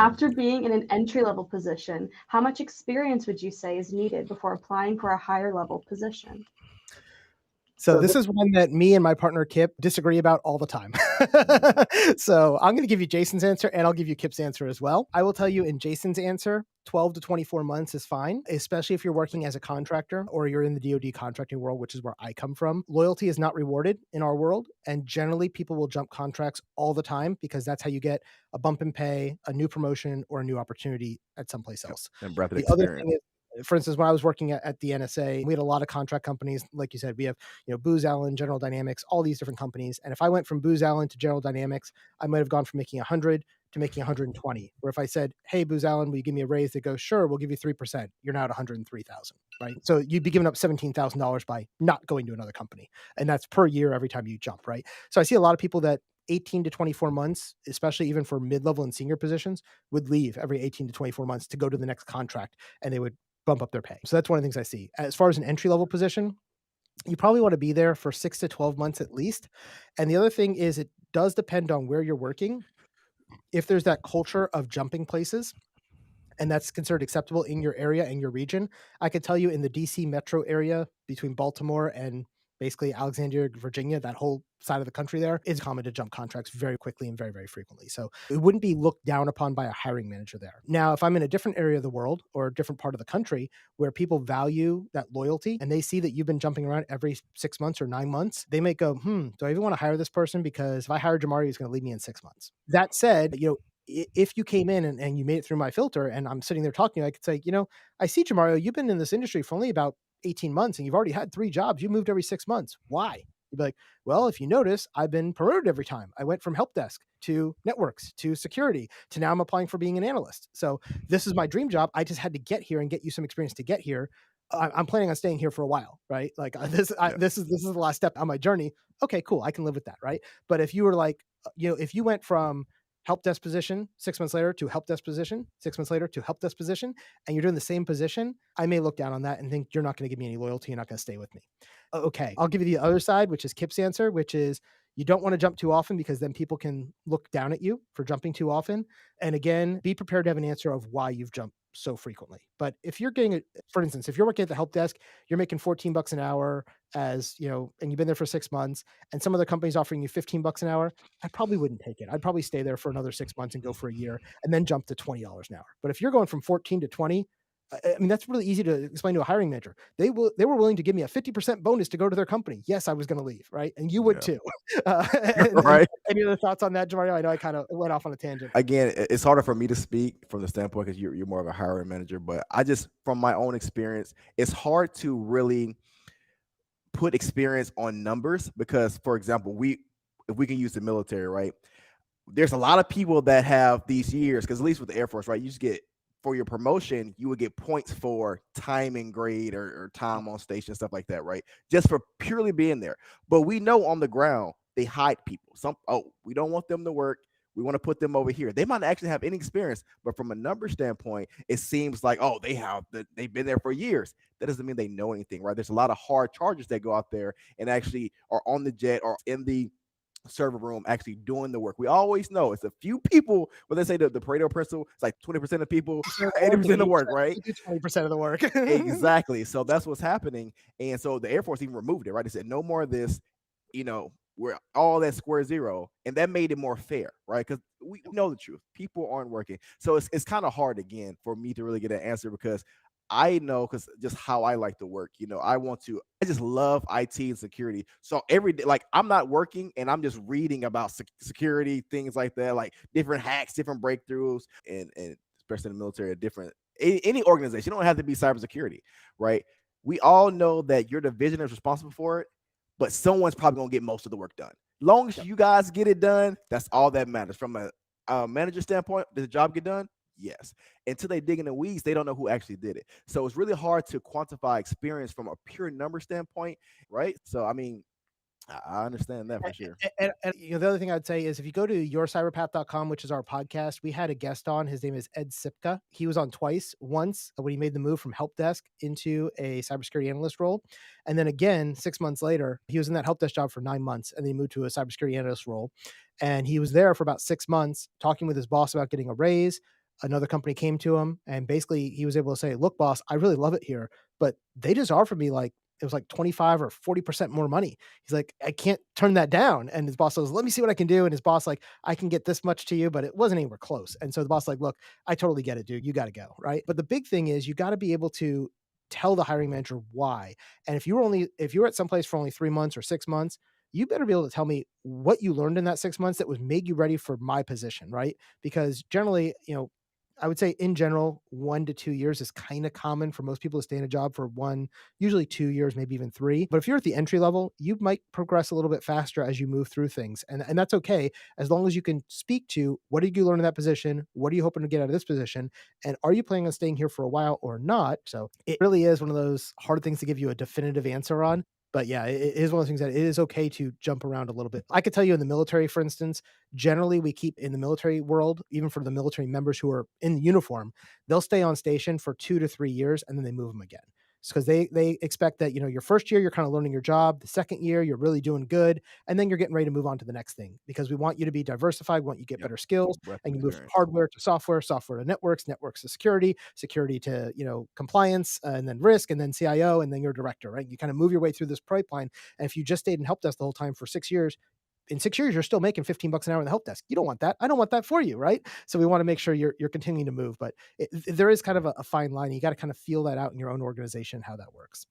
After being in an entry-level position, how much experience would you say is needed before applying for a higher level position? So this is one that me and my partner Kip disagree about all the time. So I'm going to give you Jason's answer and I'll give you Kip's answer as well. I will tell you in Jason's answer, 12 to 24 months is fine, especially if you're working as a contractor or you're in the DoD contracting world, which is where I come from. Loyalty is not rewarded in our world. And generally, people will jump contracts all the time because that's how you get a bump in pay, a new promotion, or a new opportunity at someplace else. And breadth of The other experience. thing is, for instance, when I was working at the NSA, we had a lot of contract companies. Like you said, we have, Booz Allen, General Dynamics, all these different companies. And if I went from Booz Allen to General Dynamics, I might have gone from making 100 to making 120. Where if I said, "Hey, Booz Allen, will you give me a raise?" They go, "Sure, we'll give you 3%. You're now at 103,000." Right? So you'd be giving up $17,000 by not going to another company, and that's per year every time you jump. Right? So I see a lot of people that 18 to 24 months, especially even for mid-level and senior positions, would leave every 18 to 24 months to go to the next contract, and they would bump up their pay. So that's one of the things I see. As far as an entry level position, you probably want to be there for 6 to 12 months at least. And the other thing is it does depend on where you're working. If there's that culture of jumping places, and that's considered acceptable in your area and your region. I could tell you in the DC metro area between Baltimore and basically Alexandria, Virginia, that whole side of the country there, it's common to jump contracts very quickly and very, very frequently. So it wouldn't be looked down upon by a hiring manager there. Now, if I'm in a different area of the world or a different part of the country where people value that loyalty and they see that you've been jumping around every 6 months or 9 months, they might go, do I even want to hire this person? Because if I hire Jamari, he's going to leave me in 6 months. That said, if you came in and you made it through my filter and I'm sitting there talking, I could say, I see, Jamario, you've been in this industry for only about 18 months and you've already had 3 jobs. You moved every 6 months. Why? You'd be like, well, if you notice, I've been promoted every time. I went from help desk to networks to security to now I'm applying for being an analyst. So this is my dream job. I just had to get here and get you some experience to get here. I'm planning on staying here for a while, right? Like this is the last step on my journey. Okay, cool. I can live with that, right? But if you were like, if you went from help desk position 6 months later to help desk position 6 months later to help desk position, and you're doing the same position, I may look down on that and think you're not going to give me any loyalty. You're not going to stay with me. Okay, I'll give you the other side, which is Kip's answer, which is you don't want to jump too often because then people can look down at you for jumping too often. And again, be prepared to have an answer of why you've jumped so frequently. But if you're getting it, for instance, if you're working at the help desk, you're making $14 an hour and you've been there for 6 months, and some other company's offering you $15 an hour, I probably wouldn't take it. I'd probably stay there for another 6 months and go for a year and then jump to $20 an hour. But if you're going from 14 to 20, I mean, that's really easy to explain to a hiring manager. They were willing to give me a 50% bonus to go to their company. Yes, I was going to leave, right? And you would too. Right. Any other thoughts on that, Jamario? I know I kind of went off on a tangent. Again, it's harder for me to speak from the standpoint because you're more of a hiring manager, but I just, from my own experience, it's hard to really put experience on numbers because, for example, if we can use the military, right? There's a lot of people that have these years, because at least with the Air Force, right, you just get, for your promotion, you would get points for time and grade or time on station, stuff like that, right? Just for purely being there. But we know on the ground, they hide people. We don't want them to work. We want to put them over here. They might not actually have any experience, but from a number standpoint, it seems like, they've been there for years. That doesn't mean they know anything, right? There's a lot of hard chargers that go out there and actually are on the jet or in the server room actually doing the work. We always know it's a few people, when they say the Pareto principle, it's like 20% of people, 80% of the work, right? 20% of the work. Exactly. So that's what's happening. And so the Air Force even removed it, right? They said, no more of this, we're all at square zero. And that made it more fair, right? Because we know the truth. People aren't working. So it's kind of hard, again, for me to really get an answer because I know, because just how I like to work, I just love IT and security. So every day, like, I'm not working and I'm just reading about security, things like that, like different hacks, different breakthroughs, and especially in the military, any organization. You don't have to be cybersecurity, right? We all know that your division is responsible for it, but someone's probably going to get most of the work done. Long as you guys get it done, that's all that matters. From a manager standpoint, did the job get done? Yes. Until they dig in the weeds, they don't know who actually did it. So it's really hard to quantify experience from a pure number standpoint, right? So, I mean, I understand that for sure. And the other thing I'd say is if you go to yourcyberpath.com, which is our podcast, we had a guest on. His name is Ed Sipka. He was on twice. Once when he made the move from help desk into a cybersecurity analyst role. And then again, 6 months later, he was in that help desk job for 9 months and then he moved to a cybersecurity analyst role. And he was there for about 6 months talking with his boss about getting a raise, another company came to him and basically he was able to say, look, boss, I really love it here, but they just offered me like, it was like 25 or 40% more money. He's like, I can't turn that down. And his boss says, let me see what I can do. And his boss, like, I can get this much to you, but it wasn't anywhere close. And so the boss, like, look, I totally get it, dude. You got to go. Right. But the big thing is you got to be able to tell the hiring manager why. And if you were at someplace for only 3 months or 6 months, you better be able to tell me what you learned in that 6 months that was made you ready for my position, right? Because generally, I would say in general, 1 to 2 years is kind of common for most people to stay in a job for one, usually 2 years, maybe even three. But if you're at the entry level, you might progress a little bit faster as you move through things. And that's okay as long as you can speak to what did you learn in that position? What are you hoping to get out of this position? And are you planning on staying here for a while or not? So it really is one of those hard things to give you a definitive answer on. But yeah, it is one of those things that it is okay to jump around a little bit. I could tell you in the military, for instance, generally we keep in the military world, even for the military members who are in the uniform, they'll stay on station for 2 to 3 years and then they move them again. Because they expect that, your first year, you're kind of learning your job. The second year, you're really doing good. And then you're getting ready to move on to the next thing because we want you to be diversified. We want you to get Yep. better skills Breadth and of you move from experience. hardware to software, software to networks, networks to security, security to, compliance and then risk and then CIO and then you're director, right? You kind of move your way through this pipeline. And if you just stayed in help desk the whole time for 6 years, in 6 years, you're still making $15 an hour in the help desk. You don't want that. I don't want that for you, right? So we want to make sure you're continuing to move, but there is kind of a fine line. You got to kind of feel that out in your own organization, how that works.